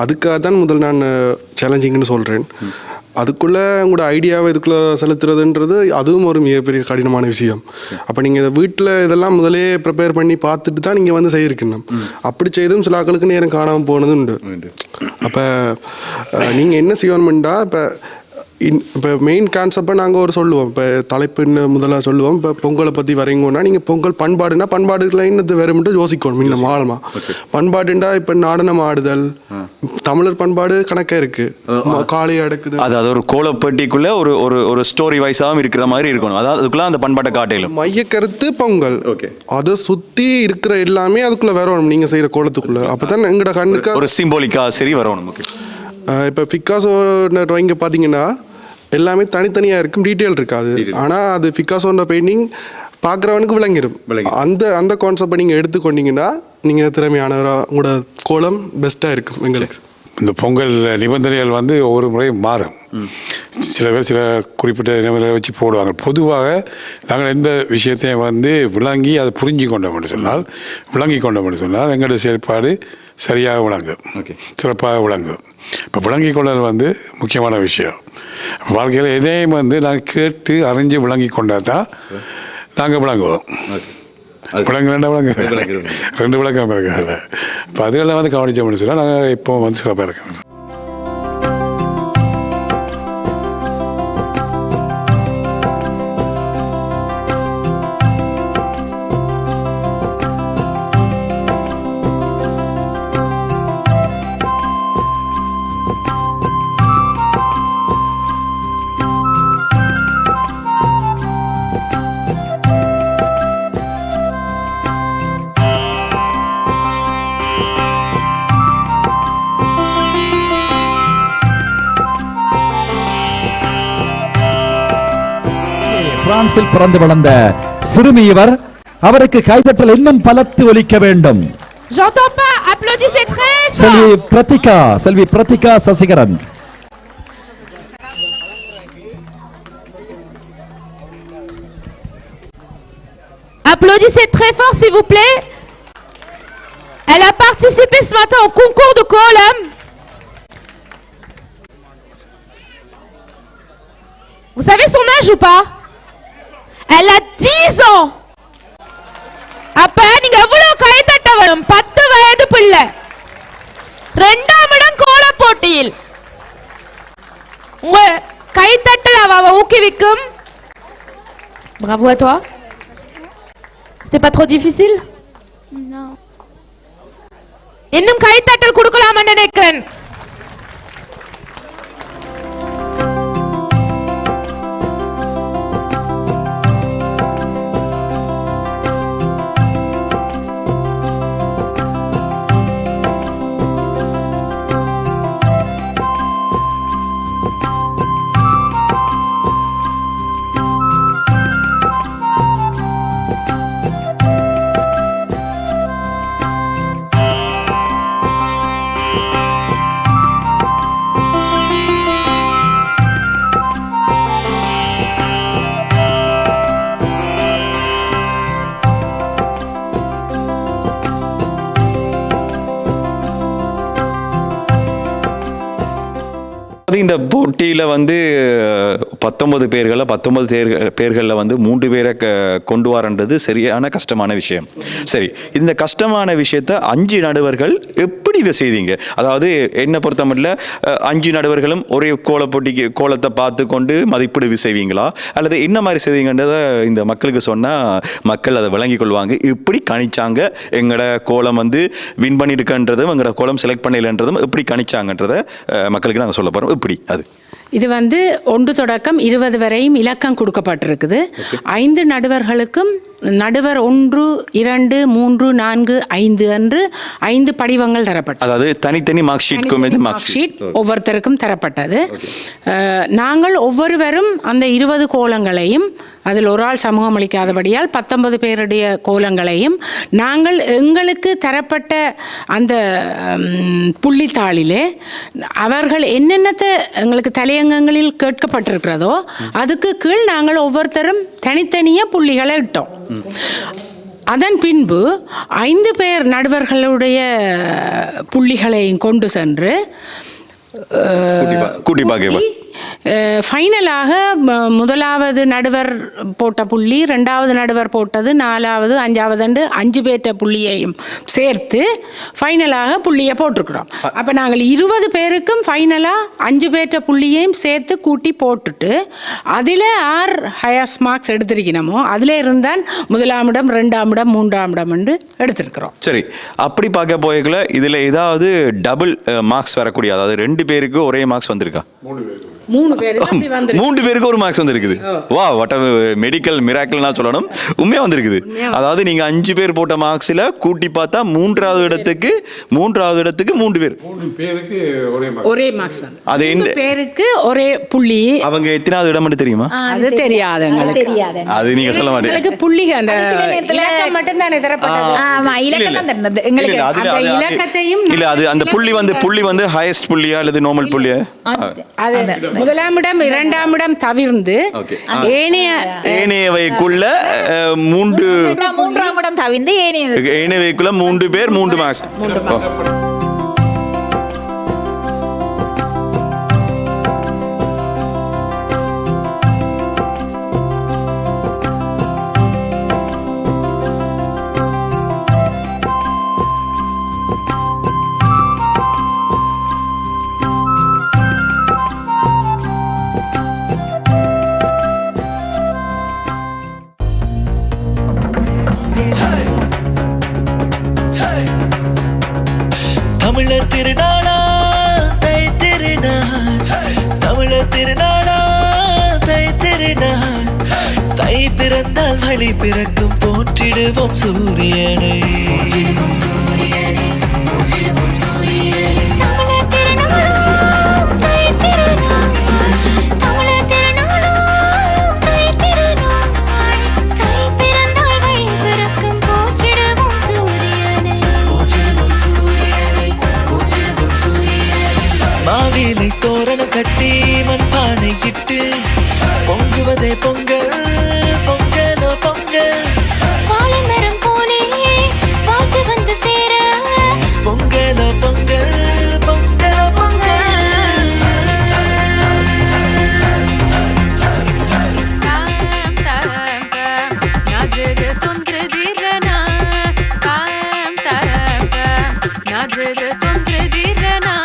Speaker 17: அதுக்காக தான் முதல் நான் சேலஞ்சிங்னு சொல்கிறேன். அதுக்குள்ளே உங்களோட ஐடியாவை இதுக்குள்ளே செலுத்துறதுன்றது அதுவும் ஒரு மிகப்பெரிய கடினமான விஷயம். அப்போ நீங்கள் இதை வீட்டில் இதெல்லாம் முதலே ப்ரிப்பேர் பண்ணி பார்த்துட்டு தான் நீங்கள் வந்து செய்யிருக்கணும். அப்படி செய்தும் சில ஆக்களுக்கு நேரம் காணாமல் போனது உண்டு. அப்போ நீங்கள் என்ன செய்யணும்டா, இப்போ மெயின் கான்செப்டை நாங்கள் ஒரு சொல்லுவோம். இப்போ தலைப்புன்னு முதல்ல சொல்லுவோம். இப்போ பொங்கலை பற்றி வரைங்கன்னா நீங்கள் பொங்கல் பண்பாடுனா பண்பாடுகளை இன்னது வேறுமென்று யோசிக்கணும். இன்னும் ஆழமாக பண்பாடுண்டா இப்போ நடனம் ஆடுதல், தமிழர் பண்பாடு கணக்காக இருக்குது. காளையை அடக்குது,
Speaker 1: அது ஒரு கோலப்பட்டிக்குள்ளே ஒரு ஒரு ஒரு ஸ்டோரி வைஸாகவும் இருக்கிற மாதிரி இருக்கணும். அதாவது அதுக்குள்ளே அந்த பண்பாட்டை காட்டையிலும்
Speaker 17: மைய கருத்து பொங்கல். ஓகே, அதை சுற்றி இருக்கிற எல்லாமே அதுக்குள்ளே வரணும் நீங்கள் செய்கிற கோலத்துக்குள்ளே. அப்போ தான் எங்களோட கண்ணுக்கு ஒரு
Speaker 1: சிம்போலிக்காக சரி வரணும்.
Speaker 17: இப்போ பிக்காசோ ட்ராயிங்கை பார்த்தீங்கன்னா எல்லாமே தனித்தனியாக இருக்கும், டீட்டெயில் இருக்காது. ஆனால் அது பிக்காசோன்ற பெயிண்டிங் பார்க்குறவனுக்கு விளங்கிடும். அந்த அந்த கான்செப்டை நீங்கள் எடுத்துக்கொண்டீங்கன்னா நீங்கள் திறமையானவராக உங்களோட கோலம் பெஸ்ட்டாக இருக்கும். எங்களுக்கு
Speaker 18: இந்த பொங்கல் நிபந்தனைகள் வந்து ஒவ்வொரு முறையும் மாறும். சில பேர் சில குறிப்பிட்ட நிபந்தனைகளை வச்சு போடுவாங்க. பொதுவாக நாங்கள் எந்த விஷயத்தையும் வந்து விளங்கி அதை புரிஞ்சு கொண்டோம் என்று சொன்னால், விளங்கி கொண்டோம் என்று சொன்னால் எங்களுடைய செயல்பாடு சரியாக விளங்கும், சிறப்பாக விளங்கும். இப்போ விளங்கி கொள்ளல் வந்து முக்கியமான விஷயம். வாழ்க்கையில் எதையும் வந்து நாங்கள் கேட்டு அறிஞ்சு விளங்கி கொண்டால் தான் நாங்கள் விளங்குவோம். ரெண்டு விளக்கம் இருக்காது. இப்போ அதுகளில் வந்து கவனிச்சோம்னு சொன்னால் நாங்கள் இப்போ வந்து சிறப்பாக இருக்கோம்.
Speaker 19: பிரான்சில் பிறந்து வளர்ந்த சிறுமி இவர். அவருக்கு கைதட்டல் இன்னும் பலத்து ஒலிக்க வேண்டும். செல்வி Prathika Sasikaran.
Speaker 20: Applaudissez très fort s'il vous plaît. Elle a participé ce matin au concours de Kolam. Vous savez son âge ou pas? Elle a 10 ans. அப்ப நீங்க எவ்வளவு கை தட்ட வேணும்? 10 வயது பிள்ளை. 2ஆம் இடம் கோல போட்டியில். உங்க கை தட்டல் அவ ஊக்குவிக்கும். Bravo à toi. C'était pas trop difficile?
Speaker 10: Non.
Speaker 20: இன்னும் கை தட்டல் கொடுக்கலாம்னு நினைக்கிறேன்.
Speaker 1: இந்த போட்டியில் வந்து 19 பேர்களில் வந்து 3 பேரை கொண்டு வரன்றது சரியான கஷ்டமான விஷயம். சரி, இந்த கஷ்டமான விஷயத்தை 5 நடுவர்கள் எப்படி இதை செய்தீங்க? அதாவது என்னை பொறுத்தமட்டில் 5 நடுவர்களும் ஒரே கோலத்தை பார்த்து கொண்டு மதிப்பீடு செய்வீங்களா, அல்லது என்ன மாதிரி செய்வீங்கன்றதை இந்த மக்களுக்கு சொன்னால் மக்கள் அதை விளங்கி கொள்வாங்க. இப்படி கணிச்சாங்க, எங்களோட கோலம் வந்து வின் பண்ணியிருக்கன்றதும் எங்களோட கோலம் செலக்ட் பண்ணலன்றதும் எப்படி கணிச்சாங்கன்றதை மக்களுக்கு நாங்கள் சொல்ல போகிறோம். இப்படி அது
Speaker 5: இது வந்து 1 தொடக்கம் 20 வரையும் இலக்கம் கொடுக்கப்பட்டிருக்குது. 5 நடுவர்களுக்கும் நடுவர் 1, 2, 3, 4, 5 என்று 5 படிவங்கள் தரப்பட்டது.
Speaker 1: அதாவது தனித்தனி மார்க்
Speaker 5: ஷீட் ஒவ்வொருத்தருக்கும் தரப்பட்டது. நாங்கள் ஒவ்வொருவரும் அந்த 20 கோலங்களையும், அதில் ஒரு ஆள் சமூகம் அளிக்காதபடியால் 19 பேருடைய கோலங்களையும் நாங்கள் எங்களுக்கு தரப்பட்ட அந்த புள்ளித்தாளிலே அவர்கள் என்னென்னத்தை எங்களுக்கு தலையங்கங்களில் கேட்கப்பட்டிருக்கிறதோ அதுக்கு கீழ் நாங்கள் ஒவ்வொருத்தரும் தனித்தனியாக புள்ளிகளை இட்டோம். அதன் பின்பு 5 பேர் நடுவர்களுடைய புள்ளிகளையும் கொண்டு சென்று ஃபைனலாக முதலாவது நடுவர் போட்ட புள்ளி, ரெண்டாவது நடுவர் போட்டது, நாலாவது, அஞ்சாவது 5 பேர்ட்ட புள்ளியையும் சேர்த்து ஃபைனலாக புள்ளியை போட்டிருக்கிறோம். அப்போ நாங்கள் 20 பேருக்கும் ஃபைனலாக 5 பேர்ட்ட புள்ளியையும் சேர்த்து கூட்டி போட்டுட்டு அதில் யார் ஹையஸ்ட் மார்க்ஸ் எடுத்திருக்கணுமோ அதில் இருந்தால் 1ஆம் இடம், 2ஆம் இடம், 3ஆம் இடம் என்று எடுத்திருக்கிறோம்.
Speaker 1: சரி, அப்படி பார்க்க போய்க்குள்ள இதில் ஏதாவது டபுள் மார்க்ஸ் வரக்கூடிய, அதாவது 2 பேருக்கு ஒரே மார்க்ஸ் வந்திருக்கா?
Speaker 5: 3
Speaker 1: பேருக்கு ஒரு மார்க்ஸ் வந்திருக்குது. வா, வாட் மெடிக்கல் மிராக்கிள்னா சொல்லணும். உண்மையாக வந்திருக்குது. அதாவது நீங்கள் 5 பேர் போட்ட மார்க்ஸில் கூட்டி பார்த்தா 3ஆவது இடத்துக்கு 3 பேர்
Speaker 5: ஒரே மார்க்ஸ்.
Speaker 1: அது 2
Speaker 5: பேருக்கு ஒரே புள்ளி.
Speaker 1: அவங்க எத்தனாவது இடம் தெரியுமா?
Speaker 5: அது தெரியாது எங்களுக்கு.
Speaker 1: அது நீங்க சொல்ல மாட்டீங்க.
Speaker 5: புள்ளி அந்த இலக்கம் மட்டும் தான் தரப்பட்டது.
Speaker 16: ஆமா, இலக்கம் தந்தது எங்களுக்கு.
Speaker 5: அந்த இலக்கத்தையும்
Speaker 1: இல்ல, அது அந்த புள்ளி வந்து ஹையஸ்ட் புள்ளியா அல்லது நார்மல் புள்ளியா?
Speaker 5: அது 1ஆம் இடம், 2ஆம் இடம் தவிர்ந்து
Speaker 1: ஏனையவைக்குள்ள
Speaker 16: 3ஆம் இடம் தவிர்ந்து
Speaker 1: ஏனையவைக்குள்ள 3 பேர் 3 மார்க்ஸ்.
Speaker 21: தமிழர் திருநாளா தை திருநாள், தமிழர் திருநாளா தை திருநாள், தை பிறந்தால் வழி பிறக்கும், போற்றிடுவோம் சூரியனை. மாவிலை தோரணம் கட்டி மண்பானை இட்டு பொங்குவதே பொங்கல், பொங்கலோ பொங்கல். வாழைமரம் போலே வாழ்த்து வந்து சேர, பொங்கலோ பொங்கல், பொங்கலோ பொங்கல். தாம் தாம் தாம் நாதரு தொந்திரதிரனா, தாம் தாம் தாம் நாதரு தொந்திரதிரனா.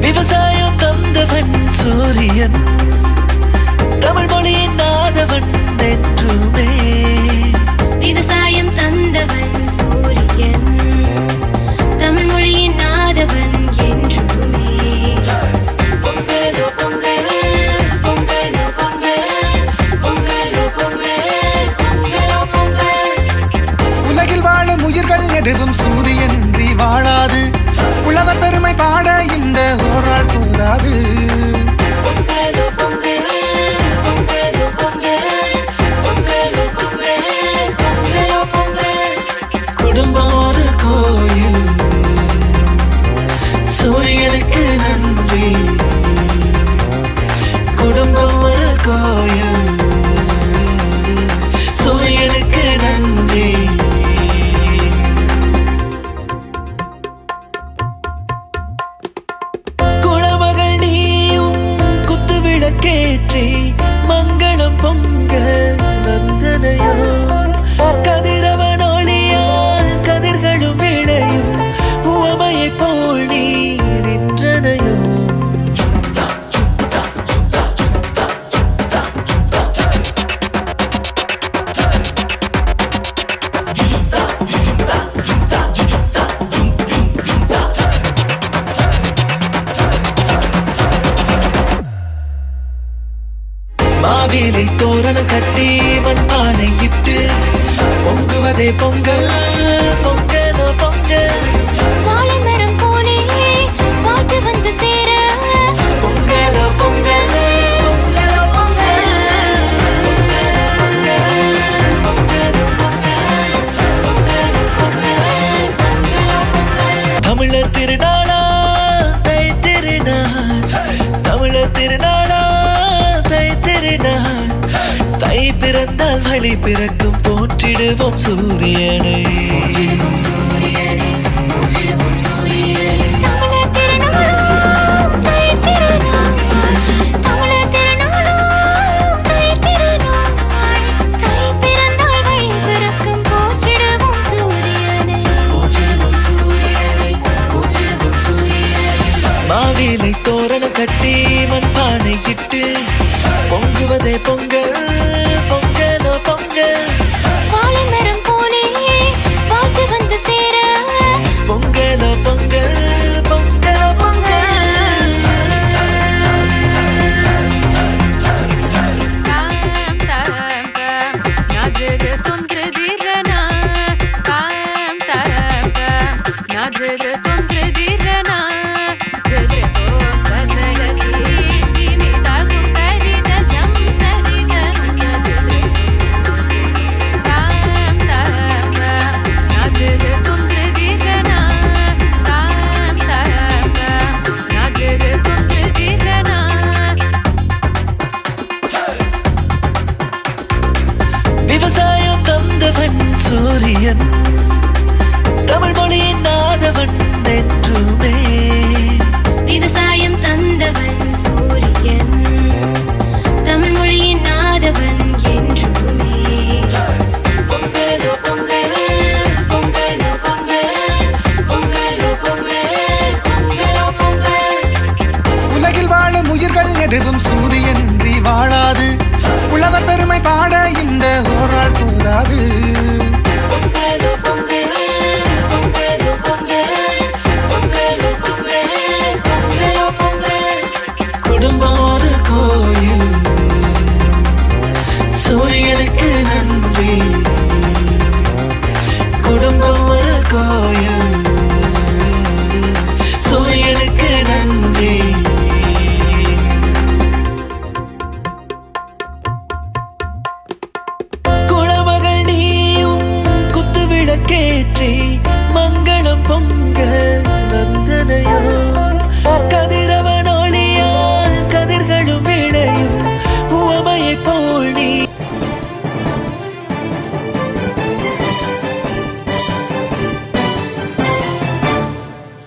Speaker 21: விவசாயம் தந்தவன் சூரியன், தமிழ் மொழியின் நாதவன் என்றுமே. விவசாயம் தந்தவன் சூரியன், தமிழ் மொழியின் நாதவன் என்றுமே. பொங்கலோ பொங்கல், பொங்கலோ பொங்கல், பொங்கலோ பொங்கல், பொங்கலோ பொங்கல்.
Speaker 22: உலகில் வாழும் உயிர்கள் எதுவும் சூரியனின்றி வாழாது, உழவர் பெருமை பாட இந்த ஓராள் கூடாது.
Speaker 21: பொங்கலோ பொங்கல், பொங்கலோ பொங்கல், பொங்கலோ பொங்கல், பொங்கலோ பொங்கல். குடும்பம் ஒரு கோயில், சூரியனுக்கு நன்றி. குடும்பம் ஒரு கோயில், சூரியனுக்கு நன்றி. குளமகள் நீயும் குத்து விளக்கேற்றி மங்களம் பொங்க நந்தனையோ. கதிரவன் ஒளியால் கதிர்களும் விளையும், உவமையை போல் நீ நின்றனையோ. மாவிலை தோரணம் கட்டி மண்பானை இட்டு பொங்குவதே பொங்கல், பொங்கலோ பொங்கல். வாழைமரம் போலே வாழ்த்து வந்து சேர, பொங்கலோ பொங்கல், பொங்கலோ பொங்கல். பொங்கலோ பொங்கல், பொங்கலோ பொங்கல், பொங்கலோ பொங்கல். திருநாளா தை திருநாள், தமிழர் திருநாளா தை திருநாள். தை பிறந்தால் வழி பிறக்கும், போற்றிடுவோம் சூரியனை. மாவிலை தோரணம் கட்டி மண்பானை இட்டு பொங்குவதே பொங்கல் பொங்கலோ பொங்கல்.
Speaker 2: வாழைமரம் போலே வாழ்த்து வந்து சேர
Speaker 21: பொங்கலோ பொங்கல் பொங்கலோ பொங்கல்.
Speaker 2: தொந்திரதிர